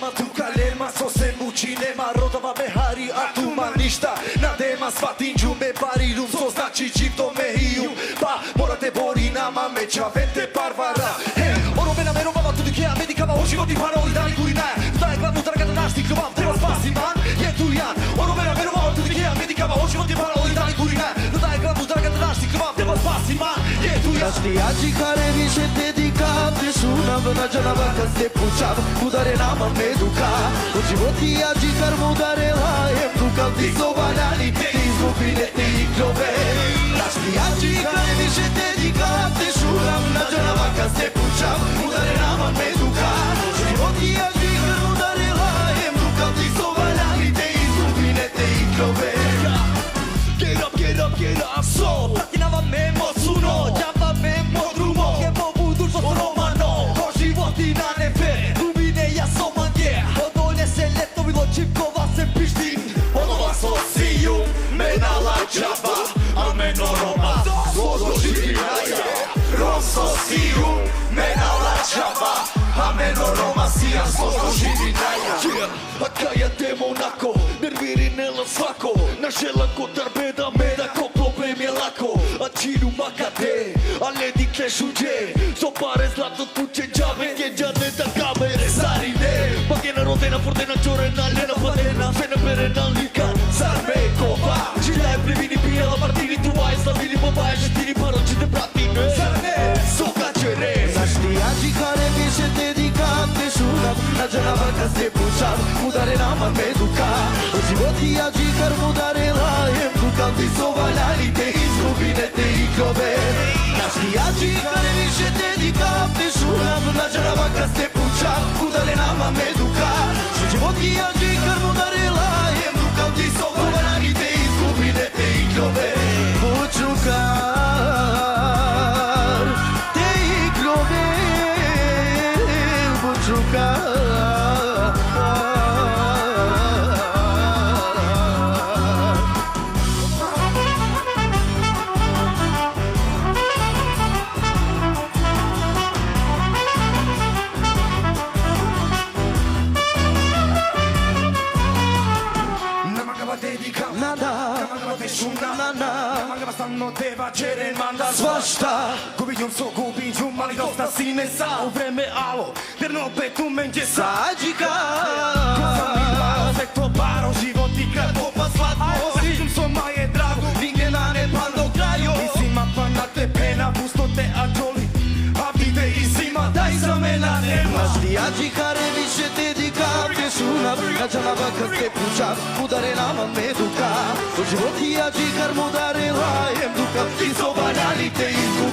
Mama tu kalema so semu cinema Rodova behari a tu ma ništa Na dema svatinđu me barirum So znači čito me hiju Pa morate bori nama meća Vente parvara Ono mena meno mama tu dikea medikama O životi paroli dali kurinaja Da je glavnu tragata našti kljubav Treba spasi man je tu jan Ono mena meno mama tu dikea medikama O životi paroli dali kurinaja Da je glavnu tragata našti kljubav Treba spasi man je tu jan Știații care vi se dedica Te sunam na džanava kad se pučav Udare nama me duka U životi jađi kar mu udare lajem Dukal ti zovaljani Te izgubine te iglove Știații care vi se dedica Te sunam na džanava kad se pučav Udare nama me duka U životi jađi kar mu udare lajem Dukal ti zovaljani Te izgubine te iglove Get up, get up, get up So, tatinava me mocuno Djava me modrumo Jebo budur što romano Ko životina ne fer Lumine ja soman je Odolje se letovilo čipkova se pištin Onova so siju Mena lađava A meno roma Svodo živinaja Rom so siju Mena lađava A meno roma sija Svodo živinaja A kaja temo onako Nerviri nela svako Naše lako tarbeda meda Ko problem je lako A činu makate A ledi klešuđe So pare zlato tuče džave Gjeđane da kamere sarine Pagena rodena fordena čorena Lena padena Fena perena lika Zar me kova Žilja je privini pijela martini Tu aje slavili bobaje Žetini paročite pratine Zar ne So kačere Știații care vi se dedica Te sunam na džanava kad se pučav Udare nama me duka U životi jađi kar mu udare lajem Dukal ti zovaljani Te izgubine te iglove Știații care vi se dedica Te sunam na džanava kad se pučav Udare nama me duka U životi jađi kar mu udare lajem Dukal ti zovaljani Te izgubine te iglove Bučukar Te iglove Bučukar Samo teba čeren manda Svašta Gubidjum so gubidjum Ali dosta si ne sa U vreme alo Jer opet u menđe sa Sađika Ko sam imao sve to baro Život i kratko pa slatko Sviđum so maje drago Nigdje na ne pan do kraju Mislim pa na te pena Pusto te a džoli A vide i zima Daj za mena nema Știații care vi se dedica Te sunam na džanava kad se pučav Udare nama me duka U životi jađi kar mu udare lajem Dukal ti zovaljani Te izgubine